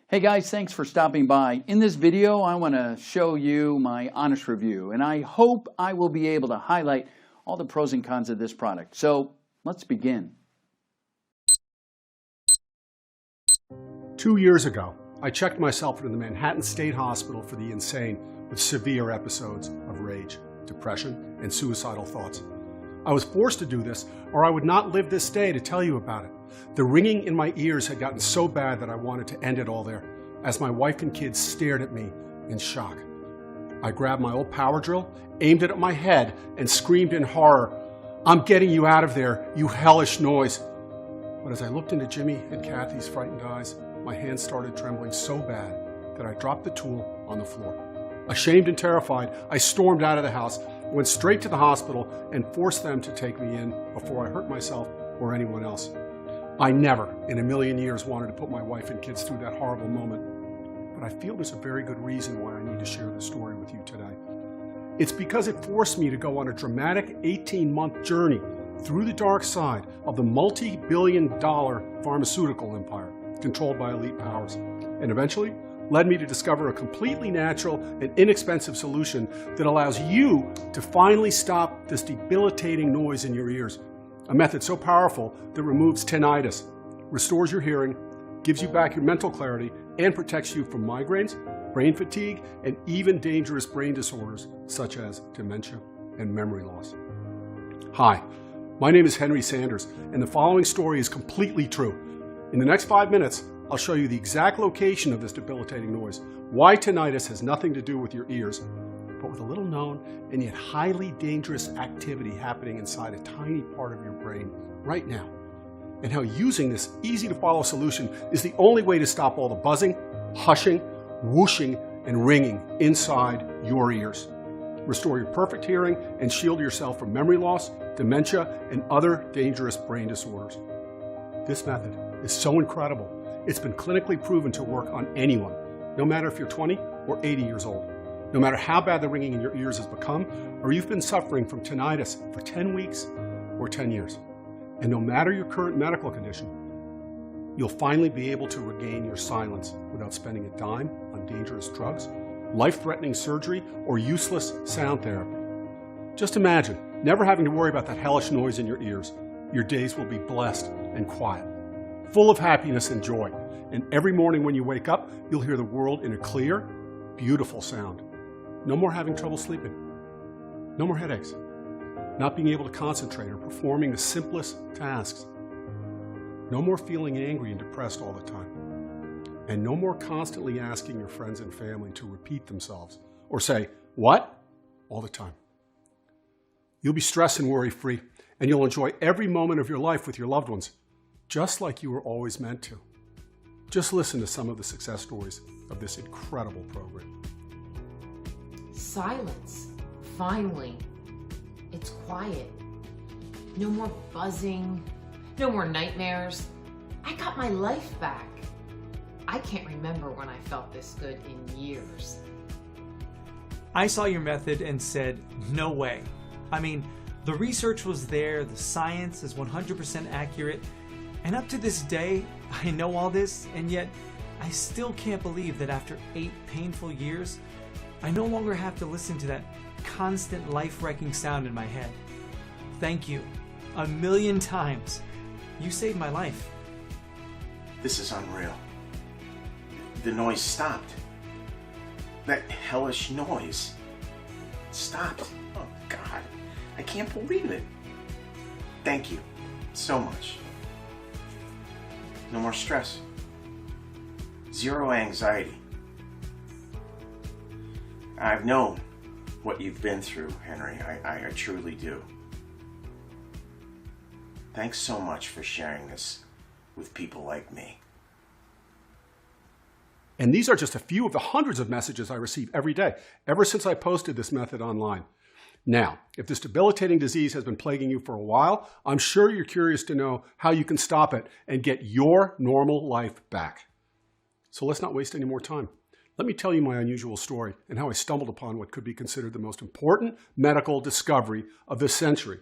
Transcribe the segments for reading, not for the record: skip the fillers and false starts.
Hey guys, thanks for stopping by. In this video, I want to show you my honest review, and I hope I will be able to highlight all the pros and cons of this product. So let's begin. 2 years ago, I checked myself into the Manhattan State Hospital for the insane with severe episodes of rage, depression, and suicidal thoughts. I was forced to do this, or I would not live this day to tell you about it. The ringing in my ears had gotten so bad that I wanted to end it all there, as my wife and kids stared at me in shock. I grabbed my old power drill, aimed it at my head, and screamed in horror, "I'm getting you out of there, you hellish noise." But as I looked into Jimmy and Kathy's frightened eyes, my hands started trembling so bad that I dropped the tool on the floor. Ashamed and terrified, I stormed out of the house, went straight to the hospital, and forced them to take me in before I hurt myself or anyone else. I never in a million years wanted to put my wife and kids through that horrible moment, but I feel there's a very good reason why I need to share this story with you today. It's because it forced me to go on a dramatic 18-month journey through the dark side of the multi-billion-dollar pharmaceutical empire controlled by elite powers, and eventually led me to discover a completely natural and inexpensive solution that allows you to finally stop this debilitating noise in your ears. A method so powerful that removes tinnitus, restores your hearing, gives you back your mental clarity, and protects you from migraines, brain fatigue, and even dangerous brain disorders such as dementia and memory loss. Hi, my name is Henry Sanders, and the following story is completely true. In the next 5 minutes, I'll show you the exact location of this debilitating noise, why tinnitus has nothing to do with your ears, but with a little known and yet highly dangerous activity happening inside a tiny part of your brain right now, and how using this easy to follow solution is the only way to stop all the buzzing, hushing, whooshing, and ringing inside your ears. Restore your perfect hearing and shield yourself from memory loss, dementia, and other dangerous brain disorders. This method is so incredible, it's been clinically proven to work on anyone, no matter if you're 20 or 80 years old. No matter how bad the ringing in your ears has become, or you've been suffering from tinnitus for 10 weeks or 10 years. And no matter your current medical condition, you'll finally be able to regain your silence without spending a dime on dangerous drugs, life-threatening surgery, or useless sound therapy. Just imagine never having to worry about that hellish noise in your ears. Your days will be blessed and quiet, full of happiness and joy. And every morning when you wake up, you'll hear the world in a clear, beautiful sound. No more having trouble sleeping. No more headaches. Not being able to concentrate or performing the simplest tasks. No more feeling angry and depressed all the time. And no more constantly asking your friends and family to repeat themselves or say, "What?" all the time. You'll be stress and worry free, and you'll enjoy every moment of your life with your loved ones, just like you were always meant to. Just listen to some of the success stories of this incredible program. Silence. Finally. It's quiet. No more buzzing. No more nightmares. I got my life back. I can't remember when I felt this good in years. I saw your method and said, no way. I mean, the research was there, the science is 100% accurate, and up to this day, I know all this, and yet I still can't believe that after 8 painful years, I no longer have to listen to that constant life-wrecking sound in my head. Thank you. 1,000,000 times. You saved my life. This is unreal. The noise stopped. That hellish noise stopped. Oh God, I can't believe it. Thank you so much. No more stress. Zero anxiety. I've known what you've been through, Henry. I truly do. Thanks so much for sharing this with people like me. And these are just a few of the hundreds of messages I receive every day, ever since I posted this method online. Now, if this debilitating disease has been plaguing you for a while, I'm sure you're curious to know how you can stop it and get your normal life back. So let's not waste any more time. Let me tell you my unusual story and how I stumbled upon what could be considered the most important medical discovery of this century.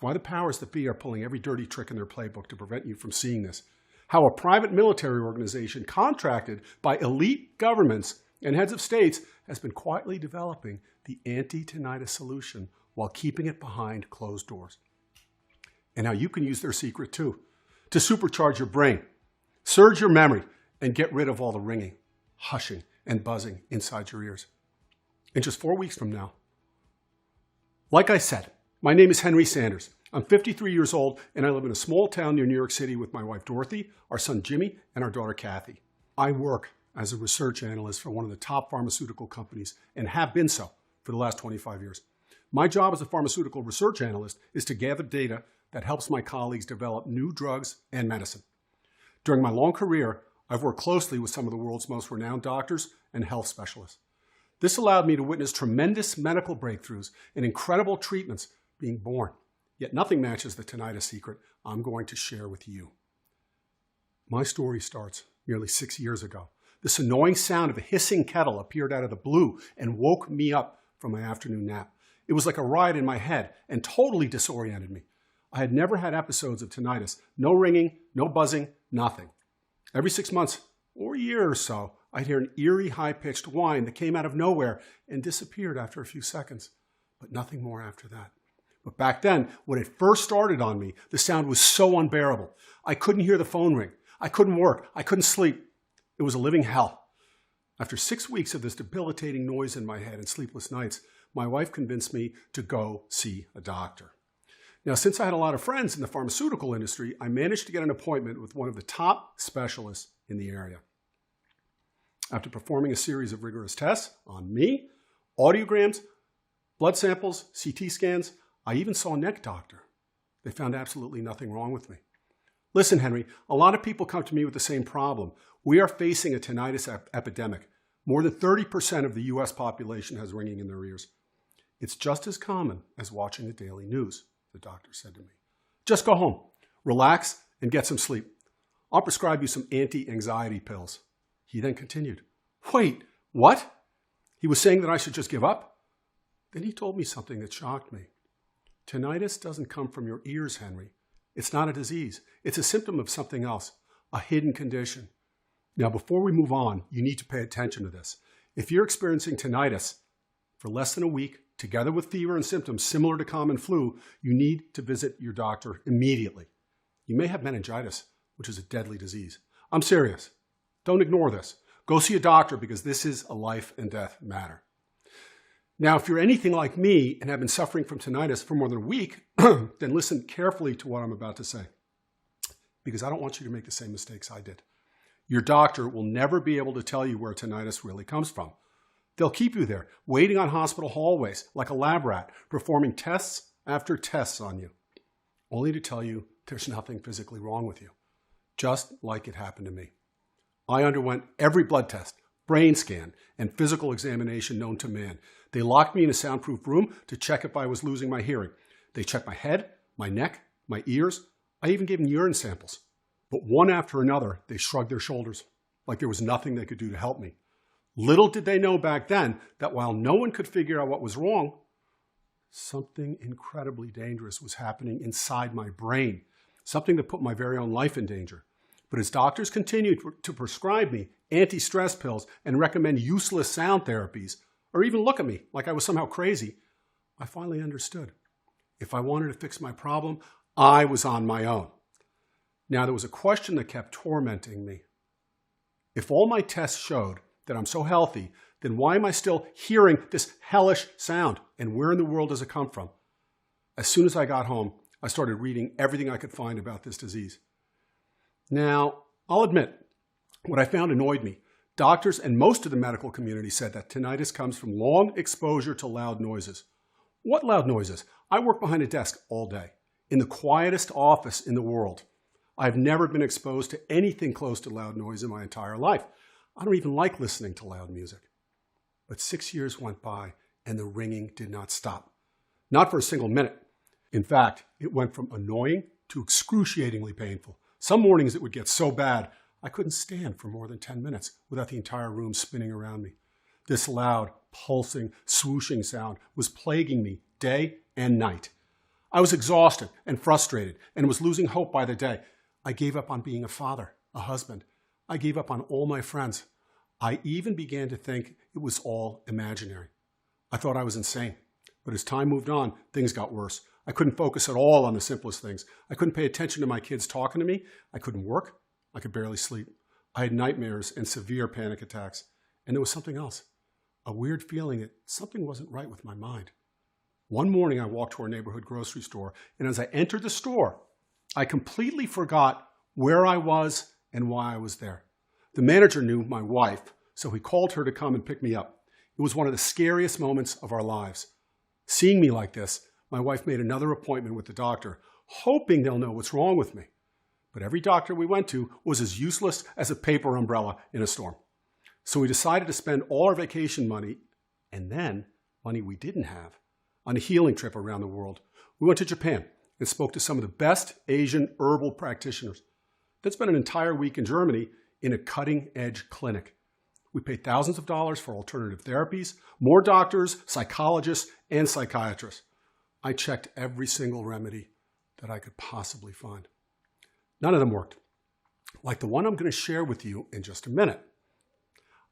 Why the powers that be are pulling every dirty trick in their playbook to prevent you from seeing this. how a private military organization contracted by elite governments and heads of states has been quietly developing the anti-tinnitus solution while keeping it behind closed doors. And how you can use their secret too, to supercharge your brain, surge your memory, and get rid of all the ringing, hushing, and buzzing inside your ears. In just 4 weeks from now. Like I said, my name is Henry Sanders. I'm 53 years old, and I live in a small town near New York City with my wife Dorothy, our son Jimmy, and our daughter Kathy. I work as a research analyst for one of the top pharmaceutical companies and have been so for the last 25 years. My job as a pharmaceutical research analyst is to gather data that helps my colleagues develop new drugs and medicine. During my long career, I've worked closely with some of the world's most renowned doctors and health specialists. This allowed me to witness tremendous medical breakthroughs and incredible treatments being born. Yet nothing matches the tinnitus secret I'm going to share with you. My story starts nearly 6 years ago. This annoying sound of a hissing kettle appeared out of the blue and woke me up from my afternoon nap. It was like a riot in my head and totally disoriented me. I had never had episodes of tinnitus. No ringing, no buzzing, nothing. Every 6 months or a year or so, I'd hear an eerie, high-pitched whine that came out of nowhere and disappeared after a few seconds, but nothing more after that. But back then, when it first started on me, the sound was so unbearable. I couldn't hear the phone ring. I couldn't work. I couldn't sleep. It was a living hell. After 6 weeks of this debilitating noise in my head and sleepless nights, my wife convinced me to go see a doctor. Now, since I had a lot of friends in the pharmaceutical industry, I managed to get an appointment with one of the top specialists in the area. After performing a series of rigorous tests on me, audiograms, blood samples, CT scans, I even saw a neck doctor. They found absolutely nothing wrong with me. Listen, Henry, a lot of people come to me with the same problem. We are facing a tinnitus epidemic. More than 30% of the US population has ringing in their ears. It's just as common as watching the daily news, the doctor said to me. Just go home, relax, and get some sleep. I'll prescribe you some anti-anxiety pills. He then continued, wait, what? He was saying that I should just give up? Then he told me something that shocked me. Tinnitus doesn't come from your ears, Henry. It's not a disease. It's a symptom of something else, a hidden condition. Now, before we move on, you need to pay attention to this. If you're experiencing tinnitus for less than a week, together with fever and symptoms similar to common flu, you need to visit your doctor immediately. You may have meningitis, which is a deadly disease. I'm serious. Don't ignore this. Go see a doctor because this is a life and death matter. Now, if you're anything like me and have been suffering from tinnitus for more than a week, then listen carefully to what I'm about to say, because I don't want you to make the same mistakes I did. Your doctor will never be able to tell you where tinnitus really comes from. They'll keep you there, waiting on hospital hallways like a lab rat, performing tests after tests on you, only to tell you there's nothing physically wrong with you, just like it happened to me. I underwent every blood test, brain scan, and physical examination known to man. They locked me in a soundproof room to check if I was losing my hearing. They checked my head, my neck, my ears. I even gave them urine samples. But one after another, they shrugged their shoulders, like there was nothing they could do to help me. Little did they know back then that while no one could figure out what was wrong, something incredibly dangerous was happening inside my brain, something that put my very own life in danger. But as doctors continued to prescribe me anti-stress pills and recommend useless sound therapies, or even look at me like I was somehow crazy, I finally understood. If I wanted to fix my problem, I was on my own. Now, there was a question that kept tormenting me. If all my tests showed that I'm so healthy, then why am I still hearing this hellish sound? And where in the world does it come from? As soon as I got home, I started reading everything I could find about this disease. Now, I'll admit, what I found annoyed me. Doctors and most of the medical community said that tinnitus comes from long exposure to loud noises. What loud noises? I work behind a desk all day, in the quietest office in the world. I've never been exposed to anything close to loud noise in my entire life. I don't even like listening to loud music. But 6 years went by and the ringing did not stop. Not for a single minute. In fact, it went from annoying to excruciatingly painful. Some mornings it would get so bad, I couldn't stand for more than 10 minutes without the entire room spinning around me. This loud, pulsing, swooshing sound was plaguing me day and night. I was exhausted and frustrated and was losing hope by the day. I gave up on being a father. a husband. I gave up on all my friends. I even began to think it was all imaginary. I thought I was insane. But as time moved on, things got worse. I couldn't focus at all on the simplest things. I couldn't pay attention to my kids talking to me. I couldn't work. I could barely sleep. I had nightmares and severe panic attacks. And there was something else, a weird feeling that something wasn't right with my mind. One morning, I walked to our neighborhood grocery store, and as I entered the store, I completely forgot where I was and why I was there. The manager knew my wife, so he called her to come and pick me up. It was one of the scariest moments of our lives. Seeing me like this, my wife made another appointment with the doctor, hoping they'll know what's wrong with me. But every doctor we went to was as useless as a paper umbrella in a storm. So we decided to spend all our vacation money, and then money we didn't have, on a healing trip around the world. We went to Japan and spoke to some of the best Asian herbal practitioners. Then spent an entire week in Germany in a cutting-edge clinic. We paid thousands of dollars for alternative therapies, more doctors, psychologists, and psychiatrists. I checked every single remedy that I could possibly find. None of them worked, like the one I'm going to share with you in just a minute.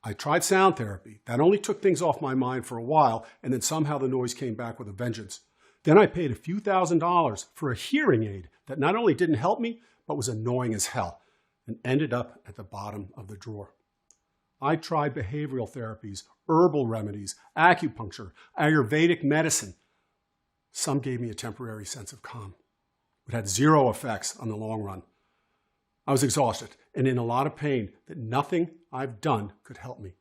I tried sound therapy. That only took things off my mind for a while, and then somehow the noise came back with a vengeance. Then I paid a few $1,000s for a hearing aid that not only didn't help me, but was annoying as hell, and ended up at the bottom of the drawer. I tried behavioral therapies, herbal remedies, acupuncture, Ayurvedic medicine. Some gave me a temporary sense of calm, but had zero effects on the long run. I was exhausted and in a lot of pain that nothing I've done could help me.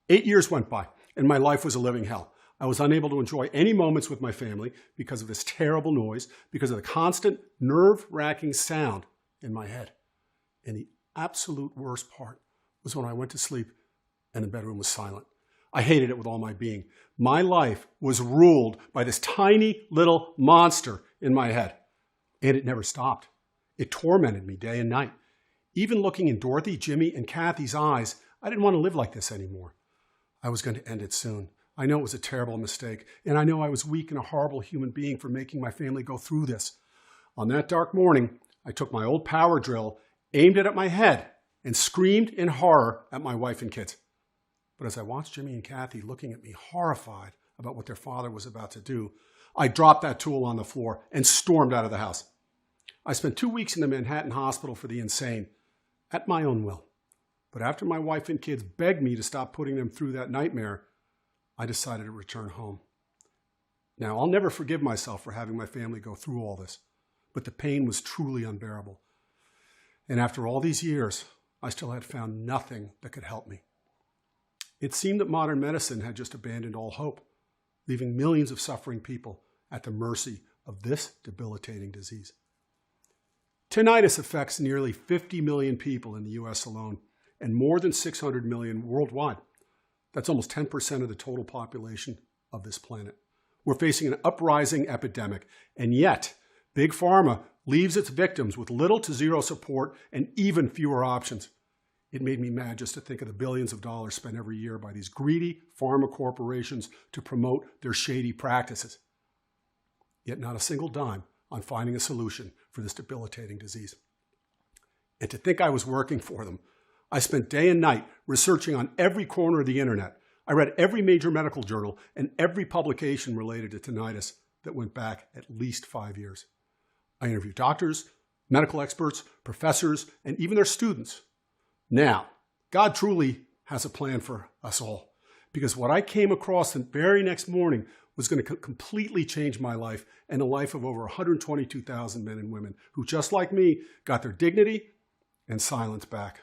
8 years went by and my life was a living hell. I was unable to enjoy any moments with my family because of this terrible noise, because of the constant nerve-wracking sound in my head. And the absolute worst part was when I went to sleep and the bedroom was silent. I hated it with all my being. My life was ruled by this tiny little monster in my head. And it never stopped. It tormented me day and night. Even looking in Dorothy, Jimmy, and Kathy's eyes, I didn't want to live like this anymore. I was going to end it soon. I know it was a terrible mistake, and I know I was weak and a horrible human being for making my family go through this. On that dark morning, I took my old power drill, aimed it at my head, and screamed in horror at my wife and kids. But as I watched Jimmy and Kathy looking at me horrified about what their father was about to do, I dropped that tool on the floor and stormed out of the house. I spent 2 weeks in the Manhattan Hospital for the Insane, at my own will. But after my wife and kids begged me to stop putting them through that nightmare, I decided to return home. Now, I'll never forgive myself for having my family go through all this, but the pain was truly unbearable. And after all these years, I still had found nothing that could help me. It seemed that modern medicine had just abandoned all hope, leaving millions of suffering people at the mercy of this debilitating disease. Tinnitus affects nearly 50 million people in the US alone and more than 600 million worldwide. That's almost 10% of the total population of this planet. We're facing an uprising epidemic, and yet Big Pharma leaves its victims with little to zero support and even fewer options. It made me mad just to think of the billions of dollars spent every year by these greedy pharma corporations to promote their shady practices. Yet not a single dime on finding a solution for this debilitating disease. And to think I was working for them. I spent day and night researching on every corner of the internet. I read every major medical journal and every publication related to tinnitus that went back at least 5 years. I interviewed doctors, medical experts, professors, and even their students. Now, God truly has a plan for us all, because what I came across the very next morning was going to completely change my life and the life of over 122,000 men and women who, just like me, got their dignity and silence back.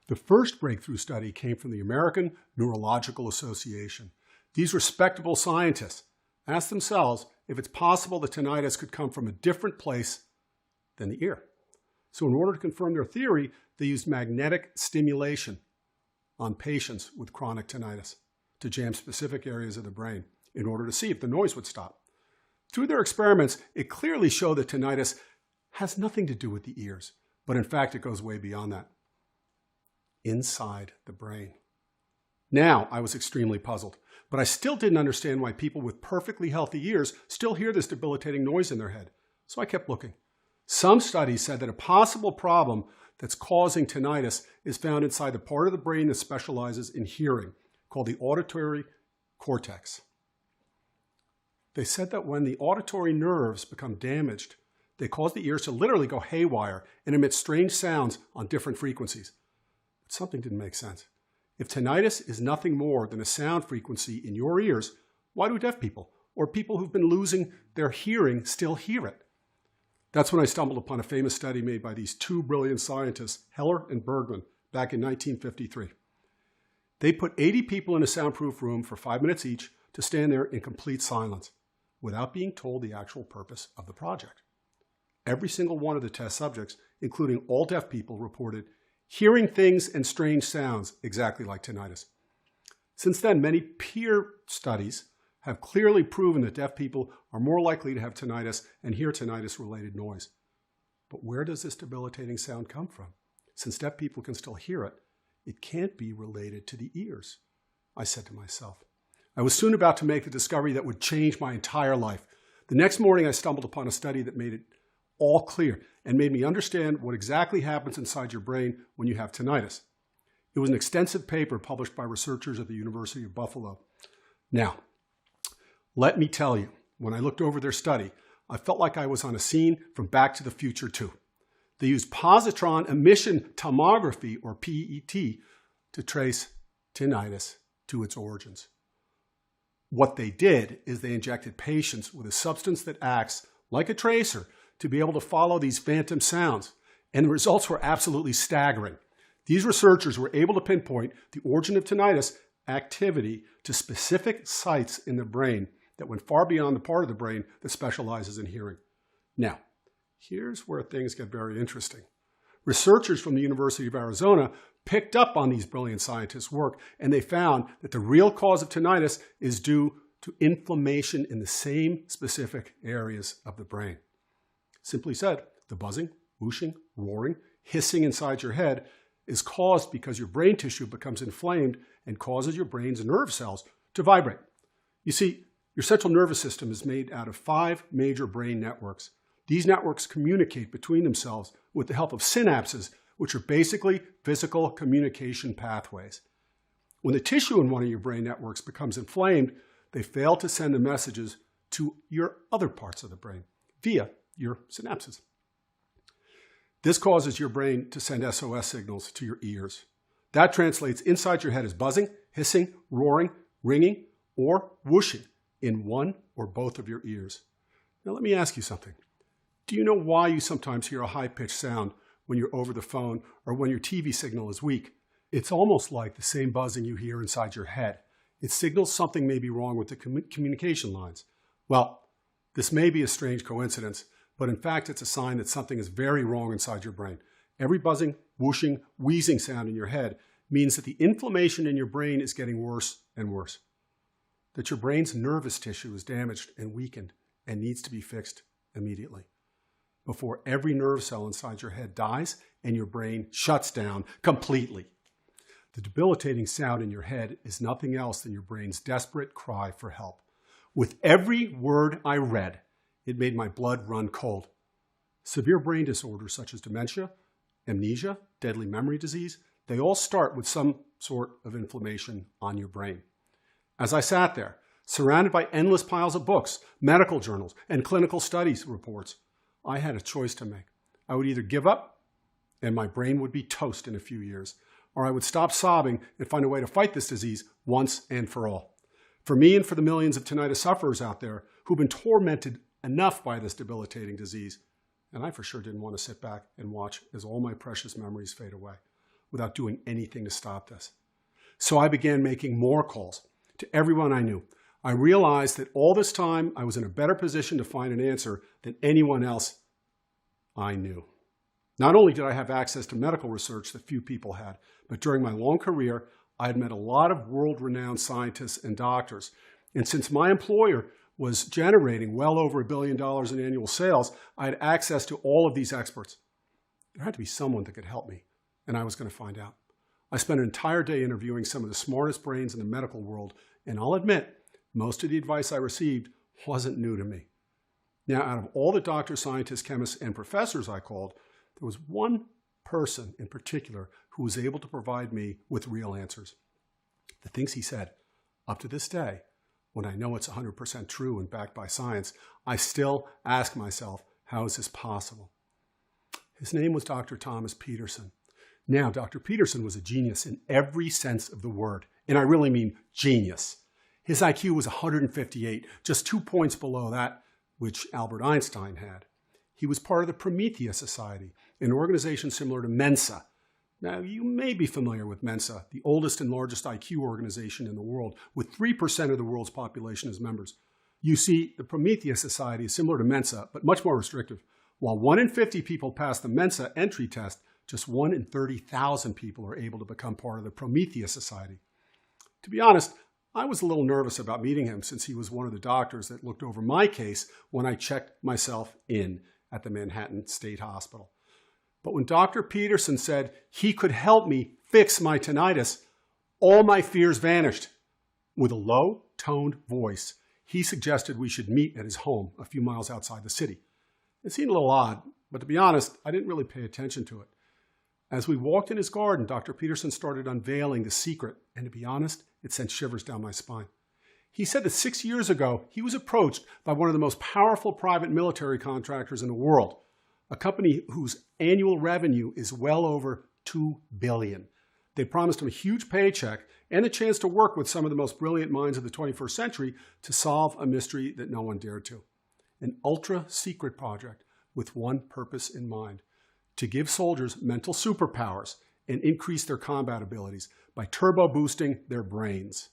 The first breakthrough study came from the American Neurological Association. These respectable scientists asked themselves if it's possible that tinnitus could come from a different place than the ear. So in order to confirm their theory, they used magnetic stimulation on patients with chronic tinnitus to jam specific areas of the brain in order to see if the noise would stop. Through their experiments, it clearly showed that tinnitus has nothing to do with the ears, but in fact, it goes way beyond that. Inside the brain. Now, I was extremely puzzled, but I still didn't understand why people with perfectly healthy ears still hear this debilitating noise in their head. So I kept looking. Some studies said that a possible problem that's causing tinnitus is found inside the part of the brain that specializes in hearing, called the auditory cortex. They said that when the auditory nerves become damaged, they cause the ears to literally go haywire and emit strange sounds on different frequencies. But something didn't make sense. If tinnitus is nothing more than a sound frequency in your ears, why do deaf people or people who've been losing their hearing still hear it? That's when I stumbled upon a famous study made by these two brilliant scientists, Heller and Bergman, back in 1953. They put 80 people in a soundproof room for 5 minutes each to stand there in complete silence without being told the actual purpose of the project. Every single one of the test subjects, including all deaf people, reported hearing things and strange sounds exactly like tinnitus. Since then, many peer studies have clearly proven that deaf people are more likely to have tinnitus and hear tinnitus-related noise. But where does this debilitating sound come from? Since deaf people can still hear it, it can't be related to the ears, I said to myself. I was soon about to make the discovery that would change my entire life. The next morning, I stumbled upon a study that made it all clear and made me understand what exactly happens inside your brain when you have tinnitus. It was an extensive paper published by researchers at the University of Buffalo. Now, let me tell you, when I looked over their study, I felt like I was on a scene from Back to the Future 2. They used positron emission tomography, or PET, to trace tinnitus to its origins. What they did is they injected patients with a substance that acts like a tracer to be able to follow these phantom sounds, and the results were absolutely staggering. These researchers were able to pinpoint the origin of tinnitus activity to specific sites in the brain that went far beyond the part of the brain that specializes in hearing. Now, here's where things get very interesting. Researchers from the University of Arizona picked up on these brilliant scientists' work, and they found that the real cause of tinnitus is due to inflammation in the same specific areas of the brain. Simply said, the buzzing, whooshing, roaring, hissing inside your head is caused because your brain tissue becomes inflamed and causes your brain's nerve cells to vibrate. You see, your central nervous system is made out of 5 major brain networks. These networks communicate between themselves with the help of synapses, which are basically physical communication pathways. When the tissue in one of your brain networks becomes inflamed, they fail to send the messages to your other parts of the brain via your synapses. This causes your brain to send SOS signals to your ears. That translates inside your head as buzzing, hissing, roaring, ringing, or whooshing in one or both of your ears. Now let me ask you something. Do you know why you sometimes hear a high-pitched sound when you're over the phone or when your TV signal is weak? It's almost like the same buzzing you hear inside your head. It signals something may be wrong with the communication lines. Well, this may be a strange coincidence, but in fact, it's a sign that something is very wrong inside your brain. Every buzzing, whooshing, wheezing sound in your head means that the inflammation in your brain is getting worse and worse. That your brain's nervous tissue is damaged and weakened and needs to be fixed immediately before every nerve cell inside your head dies and your brain shuts down completely. The debilitating sound in your head is nothing else than your brain's desperate cry for help. With every word I read, it made my blood run cold. Severe brain disorders such as dementia, amnesia, deadly memory disease, they all start with some sort of inflammation on your brain. As I sat there, surrounded by endless piles of books, medical journals, and clinical studies reports, I had a choice to make. I would either give up, and my brain would be toast in a few years, or I would stop sobbing and find a way to fight this disease once and for all. For me and for the millions of tinnitus sufferers out there who've been tormented enough by this debilitating disease, and I for sure didn't want to sit back and watch as all my precious memories fade away without doing anything to stop this. So I began making more calls to everyone I knew. I realized that all this time I was in a better position to find an answer than anyone else I knew. Not only did I have access to medical research that few people had, but during my long career, I had met a lot of world-renowned scientists and doctors. And since my employer was generating well over $1 billion in annual sales, I had access to all of these experts. There had to be someone that could help me, and I was going to find out. I spent an entire day interviewing some of the smartest brains in the medical world, and I'll admit, most of the advice I received wasn't new to me. Now, out of all the doctors, scientists, chemists, and professors I called, there was one person in particular who was able to provide me with real answers. The things he said, up to this day, when I know it's 100% true and backed by science, I still ask myself, how is this possible? His name was Dr. Thomas Peterson. Now, Dr. Peterson was a genius in every sense of the word, and I really mean genius. His IQ was 158, just 2 points below that which Albert Einstein had. He was part of the Prometheus Society, an organization similar to Mensa. Now, you may be familiar with Mensa, the oldest and largest IQ organization in the world, with 3% of the world's population as members. You see, the Prometheus Society is similar to Mensa, but much more restrictive. While 1 in 50 people pass the Mensa entry test, just 1 in 30,000 people are able to become part of the Prometheus Society. To be honest, I was a little nervous about meeting him since he was one of the doctors that looked over my case when I checked myself in at the Manhattan State Hospital. But when Dr. Peterson said he could help me fix my tinnitus, all my fears vanished. With a low-toned voice, he suggested we should meet at his home a few miles outside the city. It seemed a little odd, but to be honest, I didn't really pay attention to it. As we walked in his garden, Dr. Peterson started unveiling the secret, and to be honest, it sent shivers down my spine. He said that 6 years ago, he was approached by one of the most powerful private military contractors in the world, a company whose annual revenue is well over $2 billion. They promised him a huge paycheck and a chance to work with some of the most brilliant minds of the 21st century to solve a mystery that no one dared to. An ultra-secret project with one purpose in mind: to give soldiers mental superpowers and increase their combat abilities by turbo boosting their brains.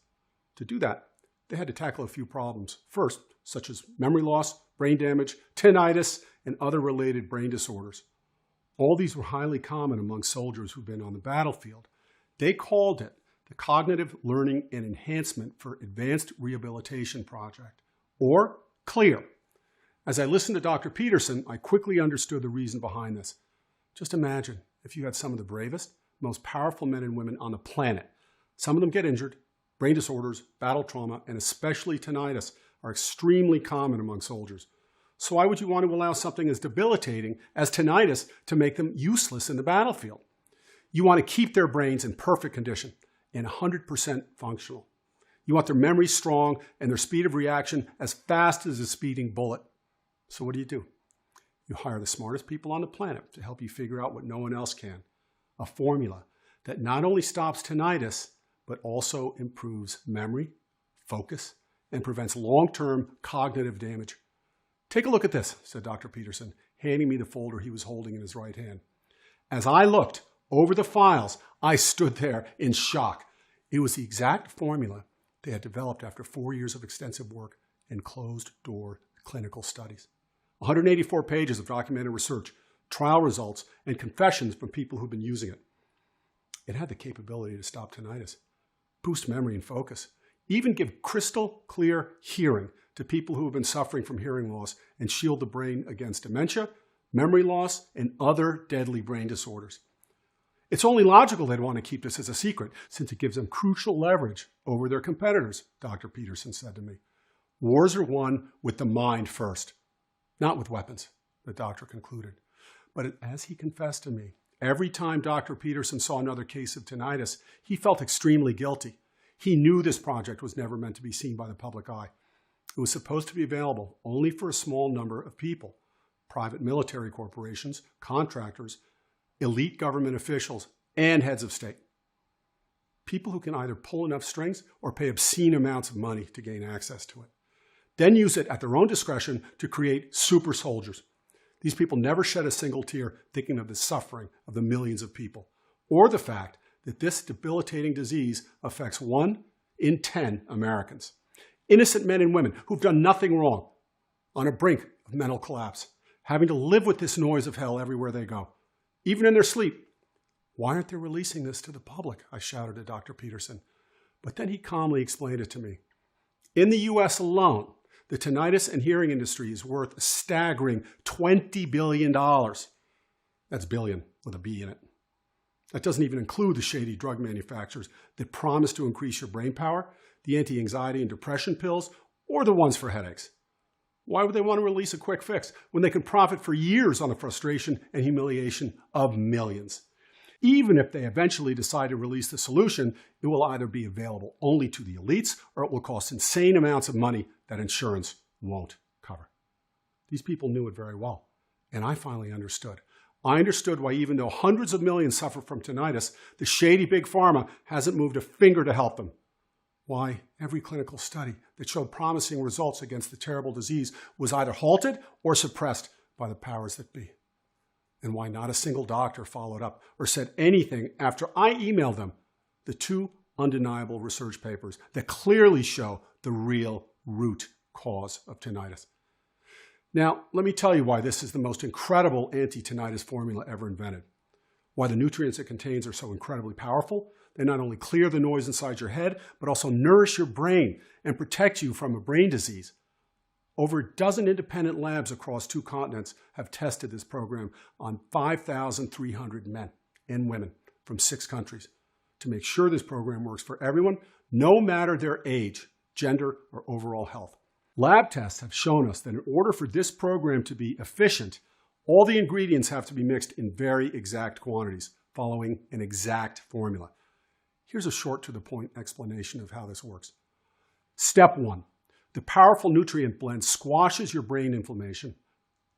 To do that, they had to tackle a few problems. First, such as memory loss, brain damage, tinnitus, and other related brain disorders. All these were highly common among soldiers who've been on the battlefield. They called it the Cognitive Learning and Enhancement for Advanced Rehabilitation Project, or CLEAR. As I listened to Dr. Peterson, I quickly understood the reason behind this. Just imagine if you had some of the bravest, most powerful men and women on the planet. Some of them get injured. Brain disorders, battle trauma, and especially tinnitus are extremely common among soldiers. So why would you want to allow something as debilitating as tinnitus to make them useless in the battlefield? You want to keep their brains in perfect condition and 100% functional. You want their memory strong and their speed of reaction as fast as a speeding bullet. So what do? You hire the smartest people on the planet to help you figure out what no one else can. A formula that not only stops tinnitus, but also improves memory, focus, and prevents long-term cognitive damage. Take a look at this, said Dr. Peterson, handing me the folder he was holding in his right hand. As I looked over the files, I stood there in shock. It was the exact formula they had developed after 4 years of extensive work and closed-door clinical studies. 184 pages of documented research, trial results, and confessions from people who've been using it. It had the capability to stop tinnitus, boost memory and focus, even give crystal clear hearing to people who have been suffering from hearing loss, and shield the brain against dementia, memory loss, and other deadly brain disorders. It's only logical they'd want to keep this as a secret, since it gives them crucial leverage over their competitors, Dr. Peterson said to me. Wars are won with the mind first, not with weapons, the doctor concluded. But as he confessed to me, every time Dr. Peterson saw another case of tinnitus, he felt extremely guilty. He knew this project was never meant to be seen by the public eye. It was supposed to be available only for a small number of people: private military corporations, contractors, elite government officials, and heads of state. People who can either pull enough strings or pay obscene amounts of money to gain access to it. Then use it at their own discretion to create super soldiers. These people never shed a single tear thinking of the suffering of the millions of people, or the fact that this debilitating disease affects 1 in 10 Americans. Innocent men and women who've done nothing wrong, on a brink of mental collapse, having to live with this noise of hell everywhere they go, even in their sleep. Why aren't they releasing this to the public? I shouted at Dr. Peterson. But then he calmly explained it to me. In the US alone, the tinnitus and hearing industry is worth a staggering $20 billion. That's billion with a B in it. That doesn't even include the shady drug manufacturers that promise to increase your brain power, the anti-anxiety and depression pills, or the ones for headaches. Why would they want to release a quick fix when they can profit for years on the frustration and humiliation of millions? Even if they eventually decide to release the solution, it will either be available only to the elites or it will cost insane amounts of money that insurance won't cover. These people knew it very well, and I finally understood. I understood why even though hundreds of millions suffer from tinnitus, the shady big pharma hasn't moved a finger to help them. Why every clinical study that showed promising results against the terrible disease was either halted or suppressed by the powers that be. And why not a single doctor followed up or said anything after I emailed them the two undeniable research papers that clearly show the real root cause of tinnitus. Now, let me tell you why this is the most incredible anti-tinnitus formula ever invented. Why the nutrients it contains are so incredibly powerful. They not only clear the noise inside your head, but also nourish your brain and protect you from a brain disease. Over a dozen independent labs across 2 continents have tested this program on 5,300 men and women from 6 countries to make sure this program works for everyone, no matter their age, gender, or overall health. Lab tests have shown us that in order for this program to be efficient, all the ingredients have to be mixed in very exact quantities, following an exact formula. Here's a short to the point explanation of how this works. Step 1. The powerful nutrient blend squashes your brain inflammation.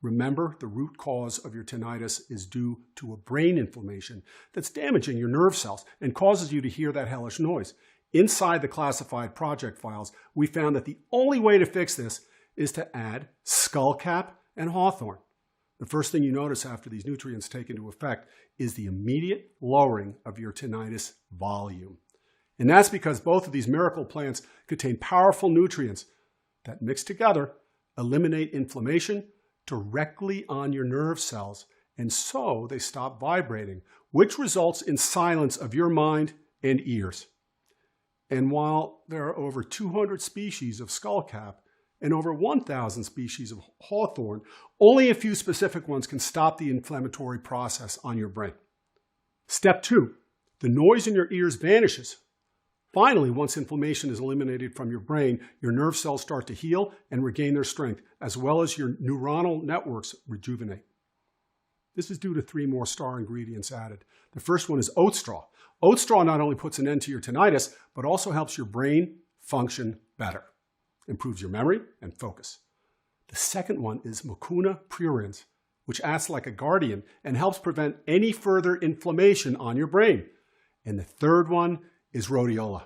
Remember, the root cause of your tinnitus is due to a brain inflammation that's damaging your nerve cells and causes you to hear that hellish noise. Inside the classified project files, we found that the only way to fix this is to add skullcap and hawthorn. The first thing you notice after these nutrients take into effect is the immediate lowering of your tinnitus volume. And that's because both of these miracle plants contain powerful nutrients that, mixed together, eliminate inflammation directly on your nerve cells, and so they stop vibrating, which results in silence of your mind and ears. And while there are over 200 species of skullcap and over 1,000 species of hawthorn, only a few specific ones can stop the inflammatory process on your brain. Step 2, the noise in your ears vanishes. Finally, once inflammation is eliminated from your brain, your nerve cells start to heal and regain their strength, as well as your neuronal networks rejuvenate. This is due to 3 more star ingredients added. The first one is oat straw. Oat straw not only puts an end to your tinnitus, but also helps your brain function better, improves your memory and focus. The second one is mucuna pruriens, which acts like a guardian and helps prevent any further inflammation on your brain. And the third one is rhodiola.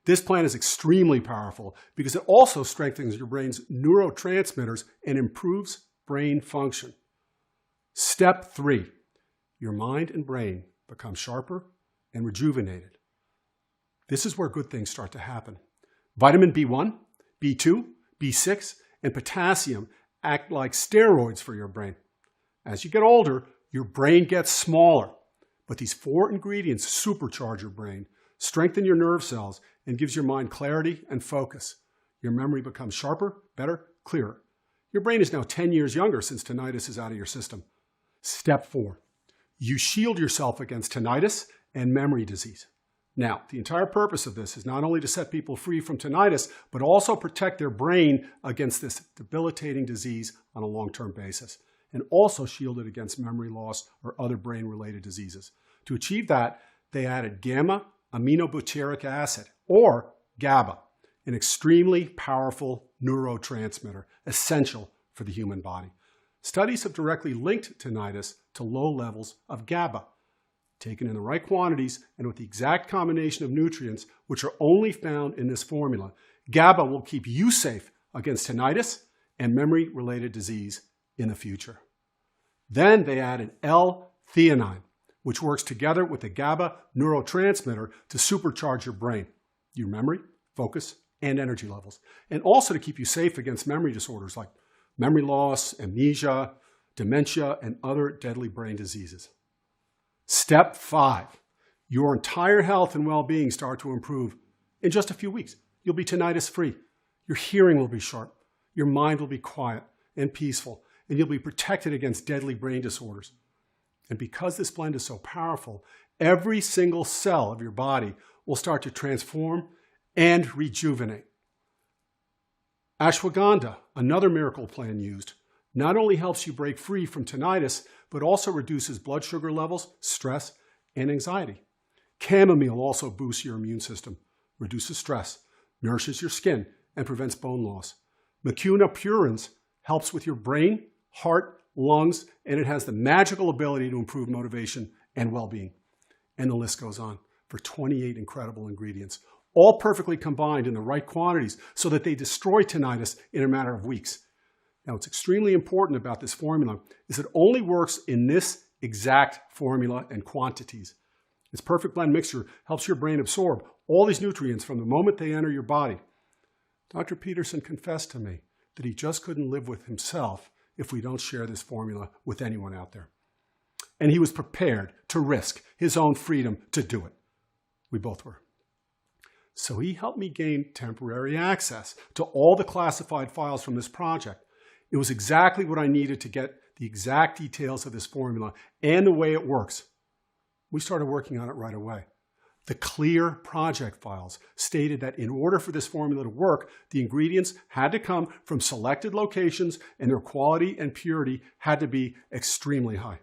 This plant is extremely powerful because it also strengthens your brain's neurotransmitters and improves brain function. Step 3, your mind and brain become sharper and rejuvenated. This is where good things start to happen. Vitamin B1, B2, B6, and potassium act like steroids for your brain. As you get older, your brain gets smaller, but these 4 ingredients supercharge your brain, strengthen your nerve cells, and gives your mind clarity and focus. Your memory becomes sharper, better, clearer. Your brain is now 10 years younger since tinnitus is out of your system. Step 4, you shield yourself against tinnitus and memory disease. Now, the entire purpose of this is not only to set people free from tinnitus, but also protect their brain against this debilitating disease on a long-term basis, and also shield it against memory loss or other brain-related diseases. To achieve that, they added gamma-aminobutyric acid, or GABA, an extremely powerful neurotransmitter essential for the human body. Studies have directly linked tinnitus to low levels of GABA. Taken in the right quantities and with the exact combination of nutrients, which are only found in this formula, GABA will keep you safe against tinnitus and memory-related disease in the future. Then they added L-theanine, which works together with the GABA neurotransmitter to supercharge your brain, your memory, focus, and energy levels, and also to keep you safe against memory disorders like memory loss, amnesia, dementia, and other deadly brain diseases. Step 5, your entire health and well-being start to improve in just a few weeks. You'll be tinnitus-free. Your hearing will be sharp. Your mind will be quiet and peaceful, and you'll be protected against deadly brain disorders. And because this blend is so powerful, every single cell of your body will start to transform and rejuvenate. Ashwagandha, another miracle plant used, not only helps you break free from tinnitus, but also reduces blood sugar levels, stress, and anxiety. Chamomile also boosts your immune system, reduces stress, nourishes your skin, and prevents bone loss. Mucuna pruriens helps with your brain, heart, lungs, and it has the magical ability to improve motivation and well-being. And the list goes on for 28 incredible ingredients, all perfectly combined in the right quantities so that they destroy tinnitus in a matter of weeks. Now, what's extremely important about this formula is it only works in this exact formula and quantities. Its perfect blend mixture helps your brain absorb all these nutrients from the moment they enter your body. Dr. Peterson confessed to me that he just couldn't live with himself if we don't share this formula with anyone out there. And he was prepared to risk his own freedom to do it. We both were. So he helped me gain temporary access to all the classified files from this project. It was exactly what I needed to get the exact details of this formula and the way it works. We started working on it right away. The clear project files stated that in order for this formula to work, the ingredients had to come from selected locations and their quality and purity had to be extremely high.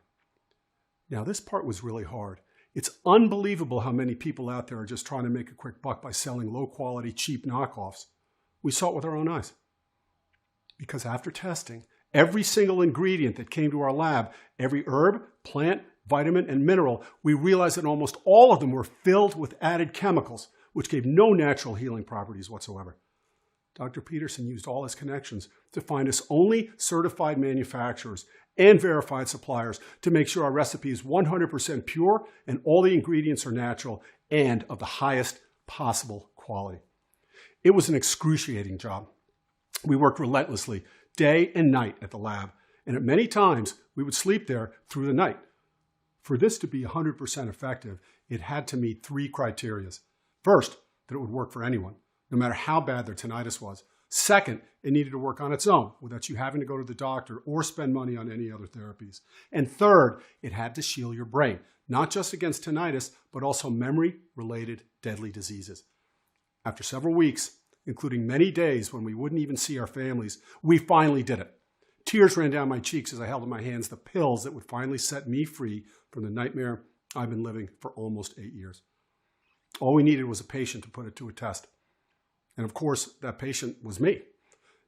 Now, this part was really hard. It's unbelievable how many people out there are just trying to make a quick buck by selling low-quality, cheap knockoffs. We saw it with our own eyes. Because after testing, every single ingredient that came to our lab, every herb, plant, vitamin, and mineral, we realized that almost all of them were filled with added chemicals, which gave no natural healing properties whatsoever. Dr. Peterson used all his connections to find us only certified manufacturers and verified suppliers to make sure our recipe is 100% pure and all the ingredients are natural and of the highest possible quality. It was an excruciating job. We worked relentlessly, day and night at the lab, and at many times we would sleep there through the night. For this to be 100% effective, it had to meet 3 criteria. First, that it would work for anyone, no matter how bad their tinnitus was. Second, it needed to work on its own, without you having to go to the doctor or spend money on any other therapies. And third, it had to shield your brain, not just against tinnitus, but also memory-related deadly diseases. After several weeks, including many days when we wouldn't even see our families, we finally did it. Tears ran down my cheeks as I held in my hands the pills that would finally set me free from the nightmare I've been living for almost 8 years. All we needed was a patient to put it to a test. And of course, that patient was me.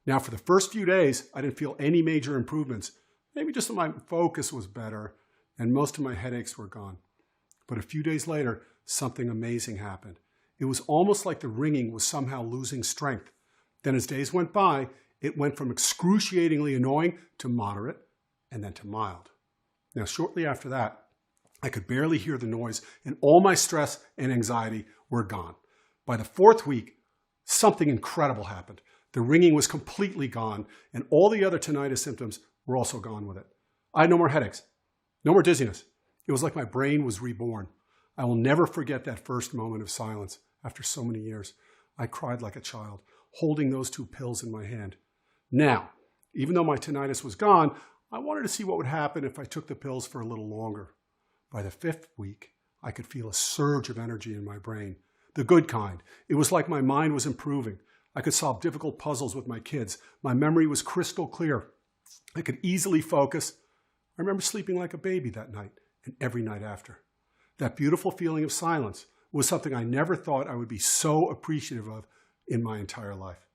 Now, for the first few days, I didn't feel any major improvements. Maybe just that my focus was better and most of my headaches were gone. But a few days later, something amazing happened. It was almost like the ringing was somehow losing strength. Then as days went by, it went from excruciatingly annoying to moderate and then to mild. Now, shortly after that, I could barely hear the noise and all my stress and anxiety were gone. By the 4th week, something incredible happened. The ringing was completely gone and all the other tinnitus symptoms were also gone with it. I had no more headaches, no more dizziness. It was like my brain was reborn. I will never forget that first moment of silence after so many years. I cried like a child, holding those 2 pills in my hand. Now, even though my tinnitus was gone, I wanted to see what would happen if I took the pills for a little longer. By the 5th week, I could feel a surge of energy in my brain. The good kind. It was like my mind was improving. I could solve difficult puzzles with my kids. My memory was crystal clear. I could easily focus. I remember sleeping like a baby that night and every night after. That beautiful feeling of silence was something I never thought I would be so appreciative of in my entire life.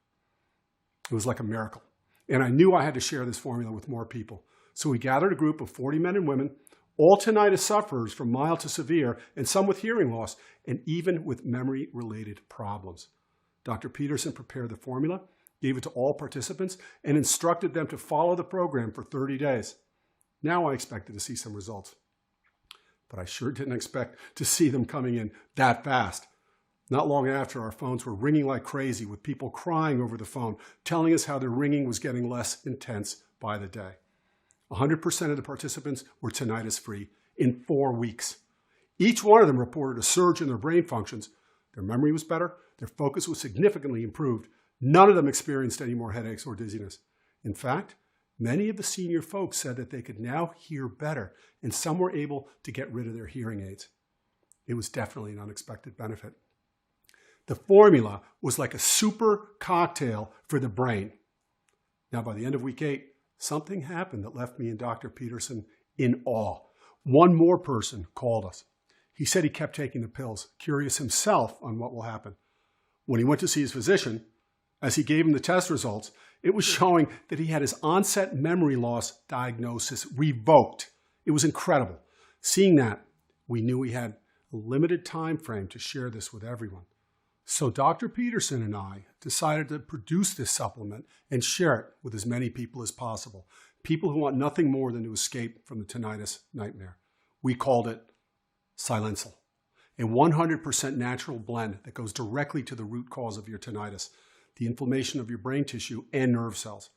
It was like a miracle. And I knew I had to share this formula with more people. So we gathered a group of 40 men and women, all tinnitus sufferers from mild to severe, and some with hearing loss, and even with memory-related problems. Dr. Peterson prepared the formula, gave it to all participants, and instructed them to follow the program for 30 days. Now I expected to see some results. But I sure didn't expect to see them coming in that fast. Not long after, our phones were ringing like crazy with people crying over the phone, telling us how their ringing was getting less intense by the day. 100% of the participants were tinnitus-free in 4 weeks. Each one of them reported a surge in their brain functions. Their memory was better. Their focus was significantly improved. None of them experienced any more headaches or dizziness. In fact, many of the senior folks said that they could now hear better, and some were able to get rid of their hearing aids. It was definitely an unexpected benefit. The formula was like a super cocktail for the brain. Now, by the end of week 8, something happened that left me and Dr. Peterson in awe. One more person called us. He said he kept taking the pills, curious himself on what will happen. When he went to see his physician, as he gave him the test results, it was showing that he had his onset memory loss diagnosis revoked. It was incredible. Seeing that, we knew we had a limited time frame to share this with everyone. So Dr. Peterson and I decided to produce this supplement and share it with as many people as possible. People who want nothing more than to escape from the tinnitus nightmare. We called it Silencil, a 100% natural blend that goes directly to the root cause of your tinnitus, the inflammation of your brain tissue and nerve cells.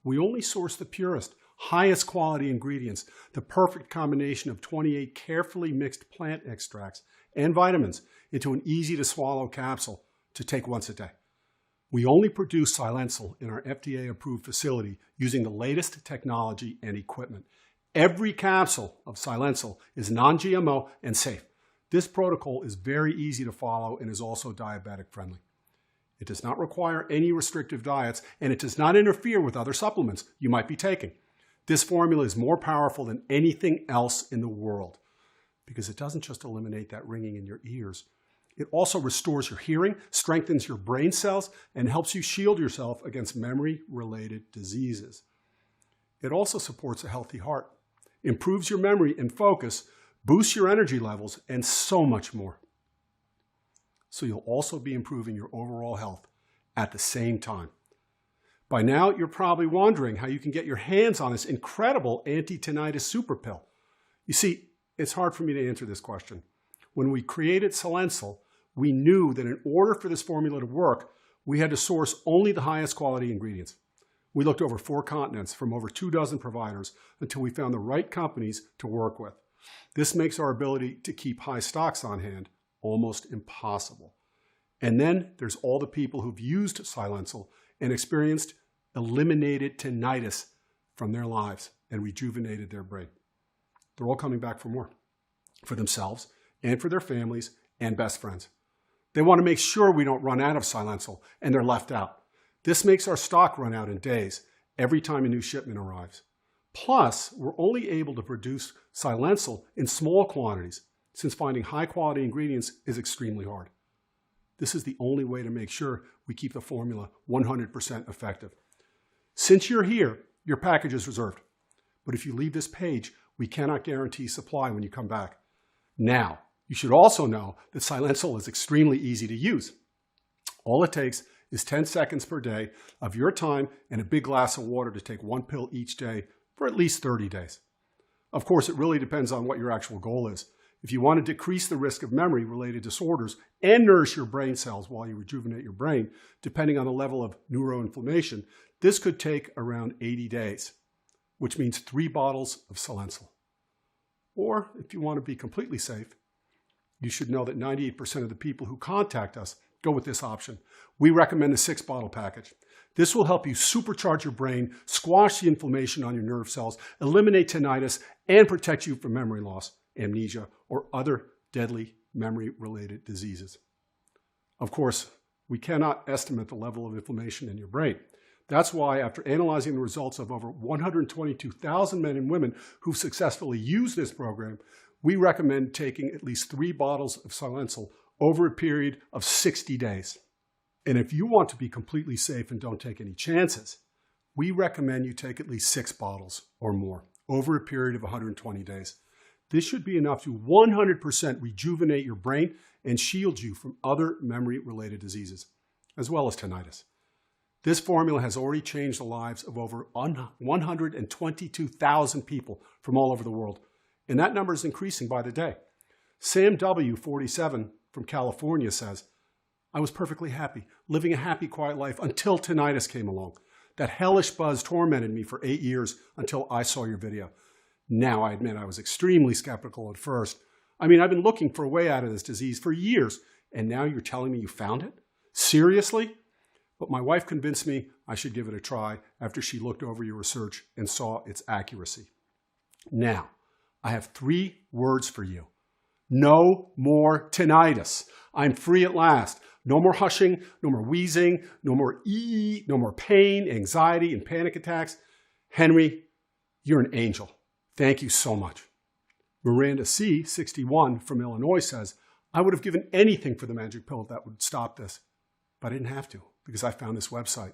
We only source the purest, highest quality ingredients, the perfect combination of 28 carefully mixed plant extracts and vitamins into an easy to swallow capsule to take once a day. We only produce Silencil in our FDA approved facility using the latest technology and equipment. Every capsule of Silencil is non-GMO and safe. This protocol is very easy to follow and is also diabetic friendly. It does not require any restrictive diets, and it does not interfere with other supplements you might be taking. This formula is more powerful than anything else in the world because it doesn't just eliminate that ringing in your ears. It also restores your hearing, strengthens your brain cells, and helps you shield yourself against memory-related diseases. It also supports a healthy heart, improves your memory and focus, boosts your energy levels, and so much more. So you'll also be improving your overall health at the same time. By now, you're probably wondering how you can get your hands on this incredible anti-tinnitus super pill. You see, it's hard for me to answer this question. When we created Silencil, we knew that in order for this formula to work, we had to source only the highest quality ingredients. We looked over 4 continents from over 24 providers until we found the right companies to work with. This makes our ability to keep high stocks on hand almost impossible. And then there's all the people who've used Silencil and experienced eliminated tinnitus from their lives and rejuvenated their brain. They're all coming back for more, for themselves and for their families and best friends. They want to make sure we don't run out of Silencil and they're left out. This makes our stock run out in days every time a new shipment arrives. Plus, we're only able to produce Silencil in small quantities since finding high-quality ingredients is extremely hard. This is the only way to make sure we keep the formula 100% effective. Since you're here, your package is reserved. But if you leave this page, we cannot guarantee supply when you come back. Now, you should also know that Silencil is extremely easy to use. All it takes is 10 seconds per day of your time and a big glass of water to take 1 pill each day for at least 30 days. Of course, it really depends on what your actual goal is. If you want to decrease the risk of memory-related disorders and nourish your brain cells while you rejuvenate your brain, depending on the level of neuroinflammation, this could take around 80 days, which means 3 bottles of Silencil. Or if you want to be completely safe, you should know that 98% of the people who contact us go with this option. We recommend the 6-bottle package. This will help you supercharge your brain, squash the inflammation on your nerve cells, eliminate tinnitus, and protect you from memory loss, amnesia, or other deadly memory-related diseases. Of course, we cannot estimate the level of inflammation in your brain. That's why, after analyzing the results of over 122,000 men and women who've successfully used this program, we recommend taking at least 3 bottles of Silencil over a period of 60 days. And if you want to be completely safe and don't take any chances, we recommend you take at least 6 bottles or more over a period of 120 days. This should be enough to 100% rejuvenate your brain and shield you from other memory-related diseases, as well as tinnitus. This formula has already changed the lives of over 122,000 people from all over the world, and that number is increasing by the day. Sam W., 47, from California says, "I was perfectly happy, living a happy, quiet life until tinnitus came along. That hellish buzz tormented me for 8 years until I saw your video. Now, I admit I was extremely skeptical at first. I've been looking for a way out of this disease for years, and now you're telling me you found it? Seriously? But my wife convinced me I should give it a try after she looked over your research and saw its accuracy. Now, I have 3 words for you. No more tinnitus. I'm free at last. No more hushing, no more wheezing, no more no more pain, anxiety, and panic attacks. Henry, you're an angel. Thank you so much." Miranda C., 61, from Illinois says, I would have given anything for the magic pill that would stop this. But I didn't have to because I found this website.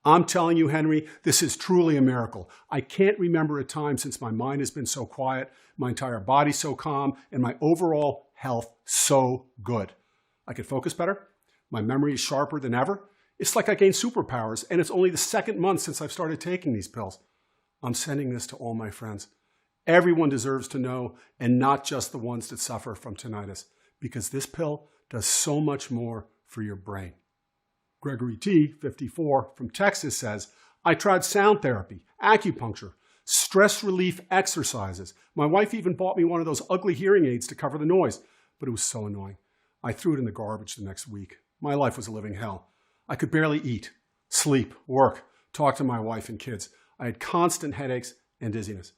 I'm telling you, Henry, this is truly a miracle. I can't remember a time since my mind has been so quiet, my entire body so calm, and my overall health so good. I can focus better. My memory is sharper than ever. It's like I gained superpowers, and it's only the second month since I've started taking these pills. I'm sending this to all my friends. Everyone deserves to know, and not just the ones that suffer from tinnitus, because this pill does so much more for your brain. Gregory T., 54, from Texas says, I tried sound therapy, acupuncture, stress relief exercises. My wife even bought me one of those ugly hearing aids to cover the noise, but it was so annoying. I threw it in the garbage the next week. My life was a living hell. I could barely eat, sleep, work, talk to my wife and kids. I had constant headaches and dizziness.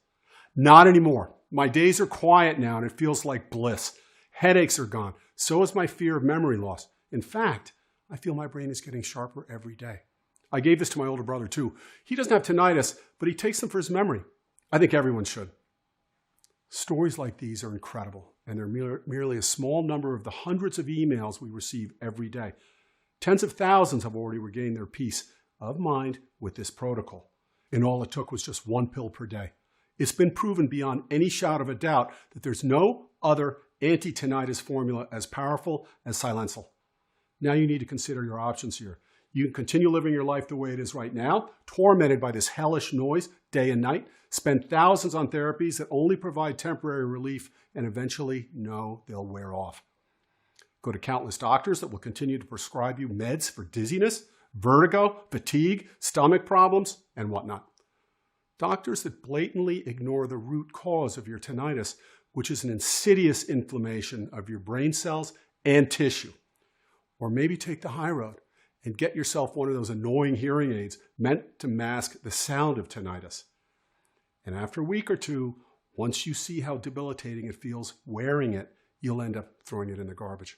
Not anymore. My days are quiet now and it feels like bliss. Headaches are gone. So is my fear of memory loss. In fact, I feel my brain is getting sharper every day. I gave this to my older brother too. He doesn't have tinnitus, but he takes them for his memory. I think everyone should. Stories like these are incredible, and they're merely a small number of the hundreds of emails we receive every day. Tens of thousands have already regained their peace of mind with this protocol. And all it took was just one pill per day. It's been proven beyond any shadow of a doubt that there's no other anti-tinnitus formula as powerful as Silencil. Now you need to consider your options here. You can continue living your life the way it is right now, tormented by this hellish noise day and night, spend thousands on therapies that only provide temporary relief and eventually know they'll wear off. Go to countless doctors that will continue to prescribe you meds for dizziness, vertigo, fatigue, stomach problems, and whatnot. Doctors that blatantly ignore the root cause of your tinnitus, which is an insidious inflammation of your brain cells and tissue. Or maybe take the high road and get yourself one of those annoying hearing aids meant to mask the sound of tinnitus. And after a week or two, once you see how debilitating it feels wearing it, you'll end up throwing it in the garbage.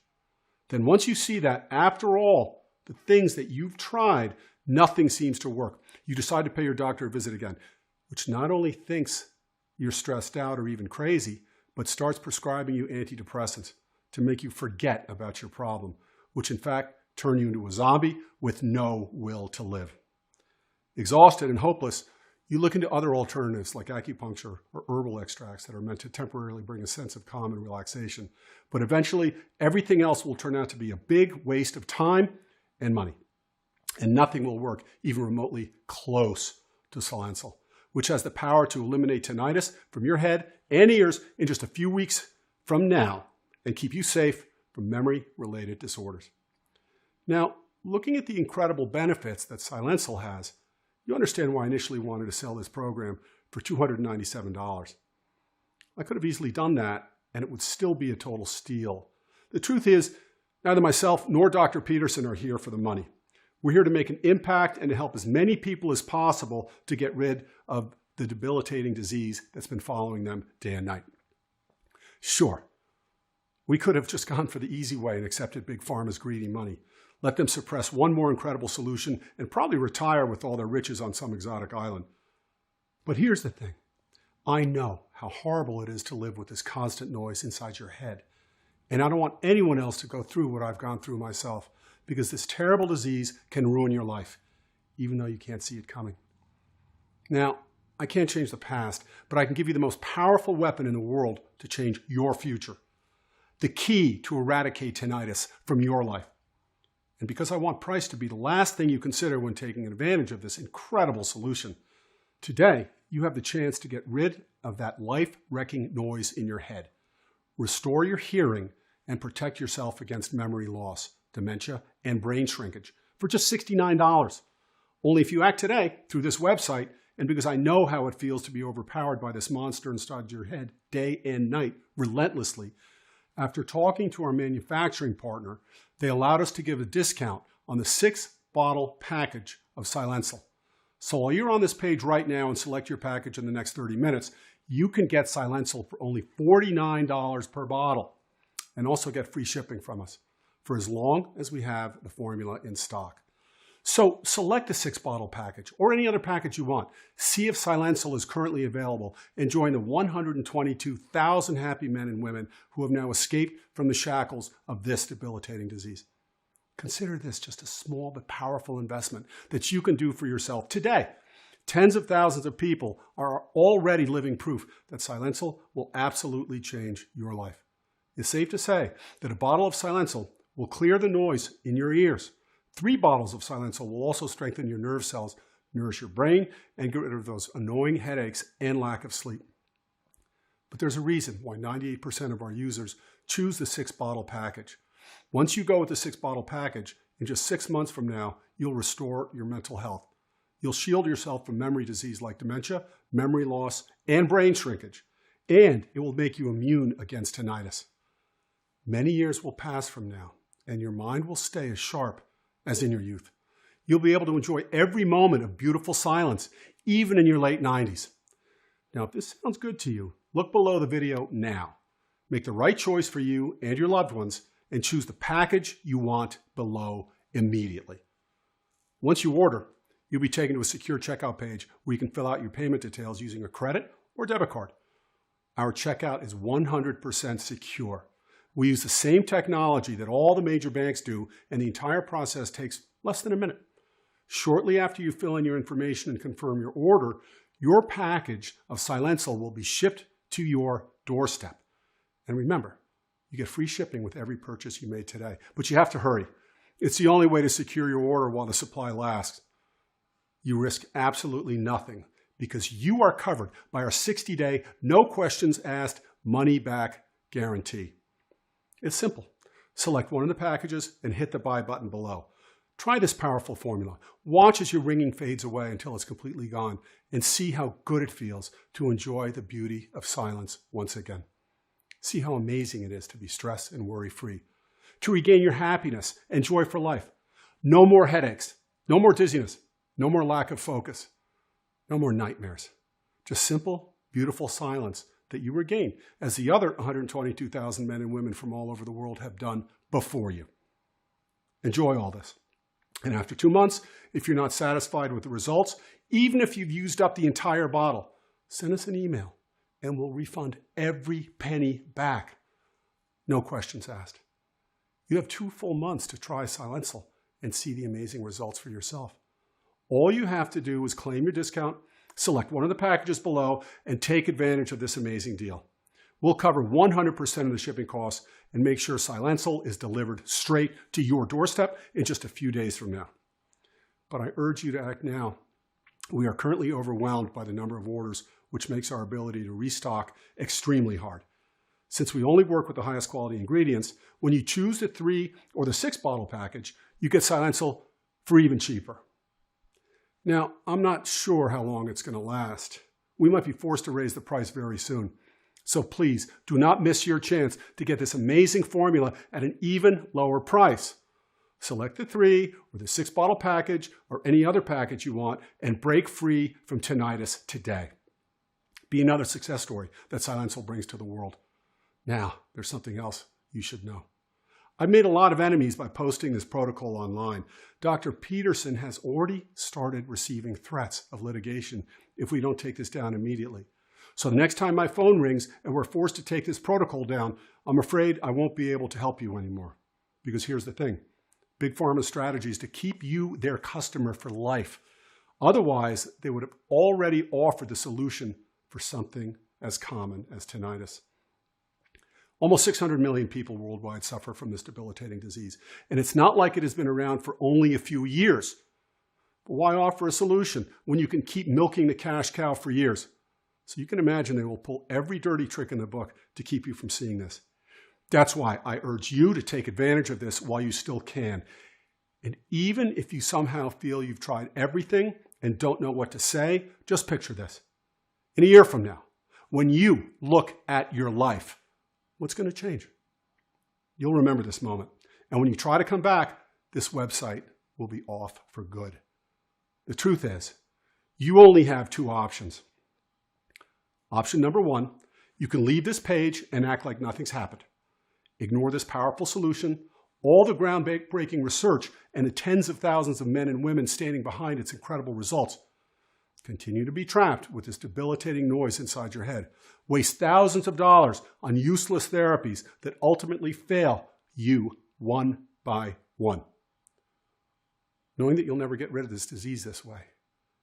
Then once you see that, after all the things that you've tried, nothing seems to work, you decide to pay your doctor a visit again, which not only thinks you're stressed out or even crazy, but starts prescribing you antidepressants to make you forget about your problem, which in fact turn you into a zombie with no will to live. Exhausted and hopeless, you look into other alternatives like acupuncture or herbal extracts that are meant to temporarily bring a sense of calm and relaxation. But eventually, everything else will turn out to be a big waste of time and money. And nothing will work even remotely close to Silencil, which has the power to eliminate tinnitus from your head and ears in just a few weeks from now and keep you safe from memory-related disorders. Now, looking at the incredible benefits that Silencil has, you understand why I initially wanted to sell this program for $297. I could have easily done that, and it would still be a total steal. The truth is, neither myself nor Dr. Peterson are here for the money. We're here to make an impact and to help as many people as possible to get rid of the debilitating disease that's been following them day and night. Sure, we could have just gone for the easy way and accepted Big Pharma's greedy money. Let them suppress one more incredible solution and probably retire with all their riches on some exotic island. But here's the thing. I know how horrible it is to live with this constant noise inside your head. And I don't want anyone else to go through what I've gone through myself, because this terrible disease can ruin your life, even though you can't see it coming. Now, I can't change the past, but I can give you the most powerful weapon in the world to change your future. The key to eradicate tinnitus from your life. And because I want price to be the last thing you consider when taking advantage of this incredible solution, today you have the chance to get rid of that life-wrecking noise in your head, restore your hearing, and protect yourself against memory loss, dementia, and brain shrinkage for just $69. Only if you act today through this website, and because I know how it feels to be overpowered by this monster inside your head day and night relentlessly, after talking to our manufacturing partner, they allowed us to give a discount on the 6-bottle package of Silencil. So while you're on this page right now and select your package in the next 30 minutes, you can get Silencil for only $49 per bottle and also get free shipping from us for as long as we have the formula in stock. So select the 6-bottle package or any other package you want. See if Silencil is currently available and join the 122,000 happy men and women who have now escaped from the shackles of this debilitating disease. Consider this just a small but powerful investment that you can do for yourself today. Tens of thousands of people are already living proof that Silencil will absolutely change your life. It's safe to say that a bottle of Silencil will clear the noise in your ears. 3 bottles of Silencil will also strengthen your nerve cells, nourish your brain, and get rid of those annoying headaches and lack of sleep. But there's a reason why 98% of our users choose the 6-bottle package. Once you go with the 6-bottle package, in just 6 months from now, you'll restore your mental health. You'll shield yourself from memory disease like dementia, memory loss, and brain shrinkage. And it will make you immune against tinnitus. Many years will pass from now, and your mind will stay as sharp as in your youth. You'll be able to enjoy every moment of beautiful silence, even in your late 90s. Now, if this sounds good to you, look below the video now. Make the right choice for you and your loved ones, and choose the package you want below immediately. Once you order, you'll be taken to a secure checkout page where you can fill out your payment details using a credit or debit card. Our checkout is 100% secure. We use the same technology that all the major banks do, and the entire process takes less than a minute. Shortly after you fill in your information and confirm your order, your package of Silencil will be shipped to your doorstep. And remember, you get free shipping with every purchase you made today, but you have to hurry. It's the only way to secure your order while the supply lasts. You risk absolutely nothing because you are covered by our 60-day, no questions asked, money-back guarantee. It's simple. Select one of the packages and hit the buy button below. Try this powerful formula. Watch as your ringing fades away until it's completely gone and see how good it feels to enjoy the beauty of silence once again. See how amazing it is to be stress and worry-free, to regain your happiness and joy for life. No more headaches, no more dizziness, no more lack of focus, no more nightmares. Just simple, beautiful silence that you regain, as the other 122,000 men and women from all over the world have done before you. Enjoy all this. And after 2 months, if you're not satisfied with the results, even if you've used up the entire bottle, send us an email and we'll refund every penny back. No questions asked. You have 2 full months to try Silencil and see the amazing results for yourself. All you have to do is claim your discount, select one of the packages below, and take advantage of this amazing deal. We'll cover 100% of the shipping costs and make sure Silencil is delivered straight to your doorstep in just a few days from now. But I urge you to act now. We are currently overwhelmed by the number of orders, which makes our ability to restock extremely hard. Since we only work with the highest quality ingredients, when you choose the 3 or the 6-bottle package, you get Silencil for even cheaper. Now, I'm not sure how long it's going to last. We might be forced to raise the price very soon. So please, do not miss your chance to get this amazing formula at an even lower price. Select the 3 or the 6-bottle package or any other package you want and break free from tinnitus today. Be another success story that Silencil brings to the world. Now, there's something else you should know. I've made a lot of enemies by posting this protocol online. Dr. Peterson has already started receiving threats of litigation if we don't take this down immediately. So the next time my phone rings and we're forced to take this protocol down, I'm afraid I won't be able to help you anymore. Because here's the thing. Big Pharma's strategy is to keep you their customer for life. Otherwise, they would have already offered the solution for something as common as tinnitus. Almost 600 million people worldwide suffer from this debilitating disease, and it's not like it has been around for only a few years. But why offer a solution when you can keep milking the cash cow for years? So you can imagine they will pull every dirty trick in the book to keep you from seeing this. That's why I urge you to take advantage of this while you still can. And even if you somehow feel you've tried everything and don't know what to say, just picture this. In a year from now, when you look at your life, what's going to change? You'll remember this moment. And when you try to come back, this website will be off for good. The truth is, you only have 2 options. Option number 1, you can leave this page and act like nothing's happened. Ignore this powerful solution, all the groundbreaking research and the tens of thousands of men and women standing behind its incredible results continue to be trapped with this debilitating noise inside your head. Waste thousands of dollars on useless therapies that ultimately fail you one by one. Knowing that you'll never get rid of this disease this way.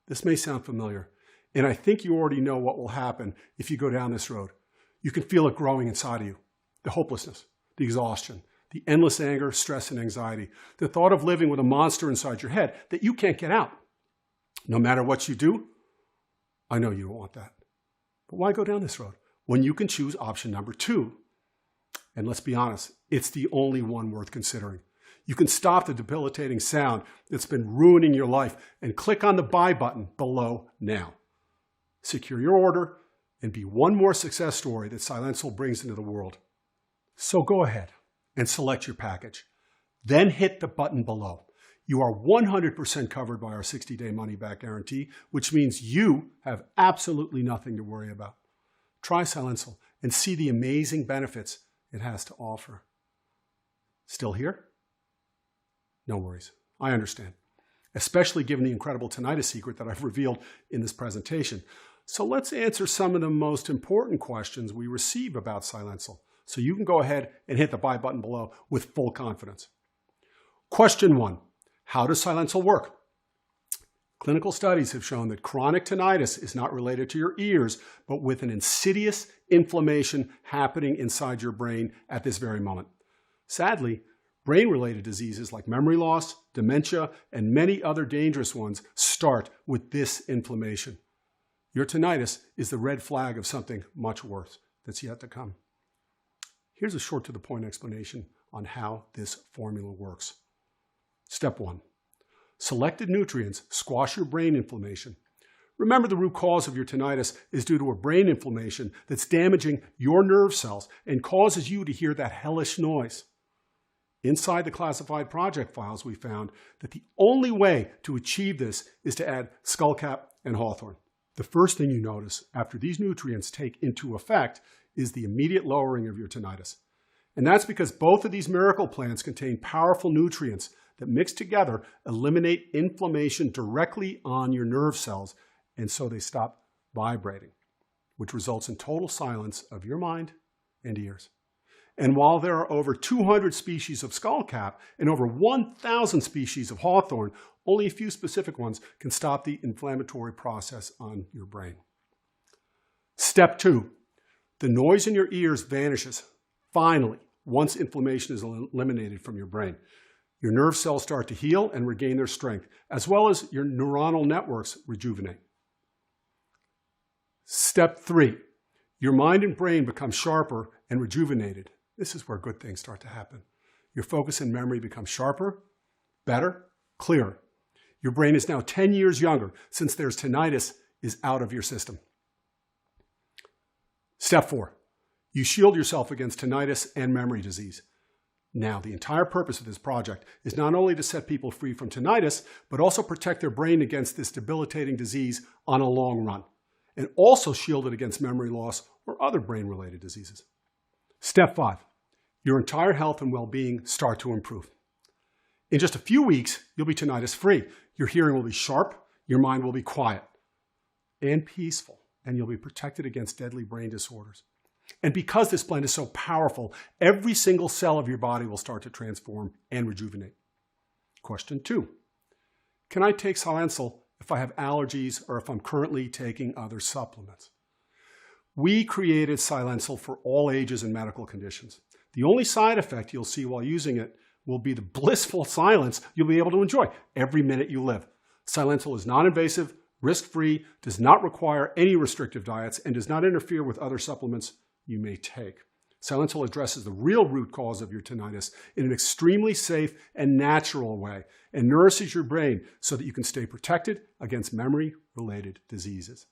This may sound familiar, and I think you already know what will happen if you go down this road. You can feel it growing inside of you. The hopelessness, the exhaustion, the endless anger, stress, and anxiety. The thought of living with a monster inside your head that you can't get out. No matter what you do, I know you don't want that. But why go down this road when you can choose option number 2? And let's be honest, it's the only one worth considering. You can stop the debilitating sound that's been ruining your life and click on the buy button below now. Secure your order and be one more success story that Silencil brings into the world. So go ahead and select your package. Then hit the button below. You are 100% covered by our 60-day money-back guarantee, which means you have absolutely nothing to worry about. Try Silencil and see the amazing benefits it has to offer. Still here? No worries. I understand, especially given the incredible tinnitus secret that I've revealed in this presentation. So let's answer some of the most important questions we receive about Silencil, so you can go ahead and hit the buy button below with full confidence. Question 1. How does Silencil work? Clinical studies have shown that chronic tinnitus is not related to your ears, but with an insidious inflammation happening inside your brain at this very moment. Sadly, brain-related diseases like memory loss, dementia, and many other dangerous ones start with this inflammation. Your tinnitus is the red flag of something much worse that's yet to come. Here's a short to the point explanation on how this formula works. Step 1. Selected nutrients squash your brain inflammation. Remember, the root cause of your tinnitus is due to a brain inflammation that's damaging your nerve cells and causes you to hear that hellish noise. Inside the classified project files, we found that the only way to achieve this is to add skullcap and hawthorn. The first thing you notice after these nutrients take into effect is the immediate lowering of your tinnitus. And that's because both of these miracle plants contain powerful nutrients that mixed together eliminate inflammation directly on your nerve cells, and so they stop vibrating, which results in total silence of your mind and ears. And while there are over 200 species of skullcap and over 1,000 species of hawthorn, only a few specific ones can stop the inflammatory process on your brain. Step 2. The noise in your ears vanishes, finally, once inflammation is eliminated from your brain. Your nerve cells start to heal and regain their strength, as well as your neuronal networks rejuvenate. Step 3. Your mind and brain become sharper and rejuvenated. This is where good things start to happen. Your focus and memory become sharper, better, clearer. Your brain is now 10 years younger since there's tinnitus is out of your system. Step 4. You shield yourself against tinnitus and memory disease. Now, the entire purpose of this project is not only to set people free from tinnitus, but also protect their brain against this debilitating disease on a long run, and also shield it against memory loss or other brain-related diseases. Step 5. Your entire health and well-being start to improve. In just a few weeks, you'll be tinnitus-free. Your hearing will be sharp, your mind will be quiet and peaceful, and you'll be protected against deadly brain disorders. And because this blend is so powerful, every single cell of your body will start to transform and rejuvenate. Question 2. Can I take Silencil if I have allergies or if I'm currently taking other supplements? We created Silencil for all ages and medical conditions. The only side effect you'll see while using it will be the blissful silence you'll be able to enjoy every minute you live. Silencil is non-invasive, risk-free, does not require any restrictive diets, and does not interfere with other supplements you may take. Silencil addresses the real root cause of your tinnitus in an extremely safe and natural way and nourishes your brain so that you can stay protected against memory-related diseases.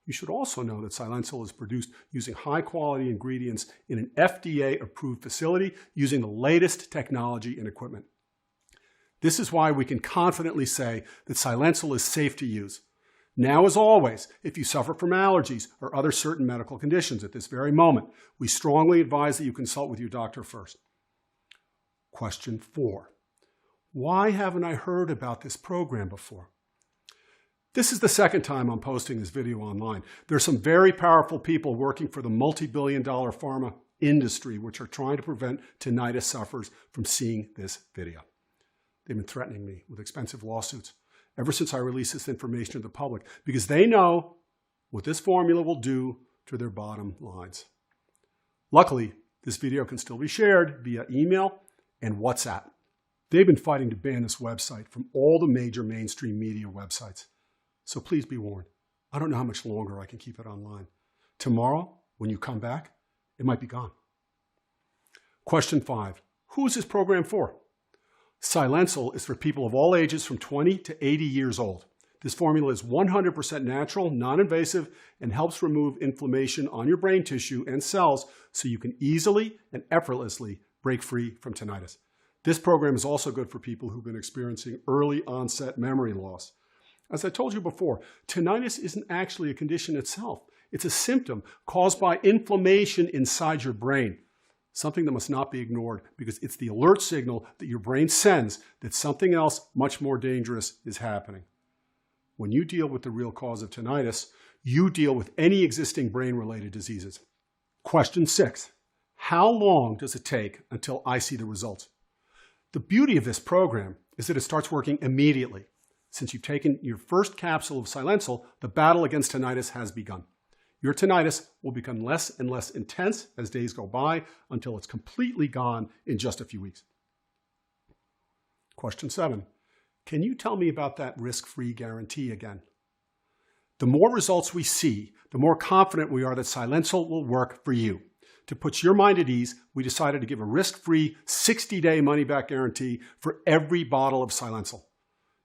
You should also know that Silencil is produced using high-quality ingredients in an FDA-approved facility using the latest technology and equipment. This is why we can confidently say that Silencil is safe to use. Now, as always, if you suffer from allergies or other certain medical conditions at this very moment, we strongly advise that you consult with your doctor first. Question 4. Why haven't I heard about this program before? This is the second time I'm posting this video online. There are some very powerful people working for the multi-billion-dollar pharma industry which are trying to prevent tinnitus sufferers from seeing this video. They've been threatening me with expensive lawsuits ever since I released this information to the public because they know what this formula will do to their bottom lines. Luckily, this video can still be shared via email and WhatsApp. They've been fighting to ban this website from all the major mainstream media websites. So please be warned. I don't know how much longer I can keep it online. Tomorrow, when you come back, it might be gone. Question 5. Who is this program for? Silencil is for people of all ages from 20 to 80 years old. This formula is 100% natural, non-invasive, and helps remove inflammation on your brain tissue and cells so you can easily and effortlessly break free from tinnitus. This program is also good for people who've been experiencing early onset memory loss. As I told you before, tinnitus isn't actually a condition itself. It's a symptom caused by inflammation inside your brain, something that must not be ignored because it's the alert signal that your brain sends that something else much more dangerous is happening. When you deal with the real cause of tinnitus, you deal with any existing brain-related diseases. Question 6. How long does it take until I see the results? The beauty of this program is that it starts working immediately. Since you've taken your first capsule of Silencil, the battle against tinnitus has begun. Your tinnitus will become less and less intense as days go by until it's completely gone in just a few weeks. Question 7. Can you tell me about that risk-free guarantee again? The more results we see, the more confident we are that Silencil will work for you. To put your mind at ease, we decided to give a risk-free 60-day money-back guarantee for every bottle of Silencil.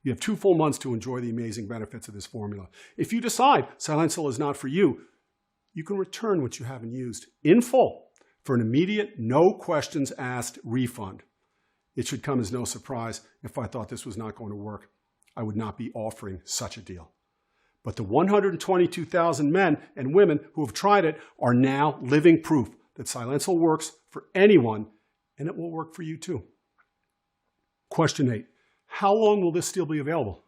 You have 2 full months to enjoy the amazing benefits of this formula. If you decide Silencil is not for you, you can return what you haven't used in full for an immediate, no questions asked refund. It should come as no surprise if I thought this was not going to work. I would not be offering such a deal. But the 122,000 men and women who have tried it are now living proof that Silencil works for anyone, and it will work for you too. Question 8. How long will this still be available?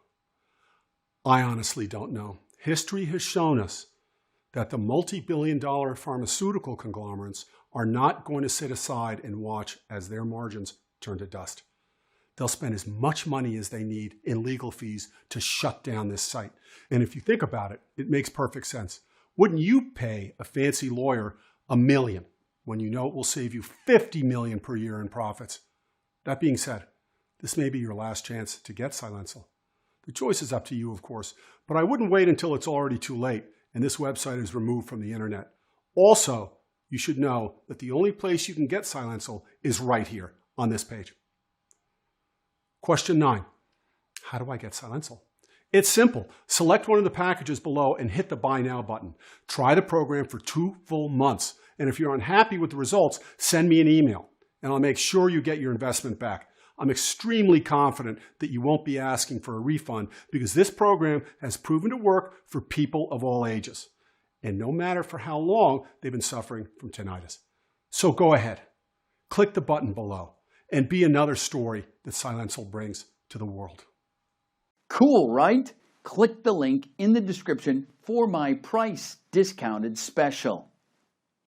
I honestly don't know. History has shown us that the multi-billion-dollar pharmaceutical conglomerates are not going to sit aside and watch as their margins turn to dust. They'll spend as much money as they need in legal fees to shut down this site. And if you think about it, it makes perfect sense. Wouldn't you pay a fancy lawyer $1 million when you know it will save you $50 million per year in profits? That being said, this may be your last chance to get Silencil. The choice is up to you, of course, but I wouldn't wait until it's already too late and this website is removed from the internet. Also, you should know that the only place you can get Silencil is right here on this page. Question 9. How do I get Silencil? It's simple. Select one of the packages below and hit the Buy Now button. Try the program for 2 full months. And if you're unhappy with the results, send me an email and I'll make sure you get your investment back. I'm extremely confident that you won't be asking for a refund because this program has proven to work for people of all ages. And no matter for how long they've been suffering from tinnitus. So go ahead, click the button below and be another story that Silencil brings to the world. Cool, right? Click the link in the description for my price discounted special.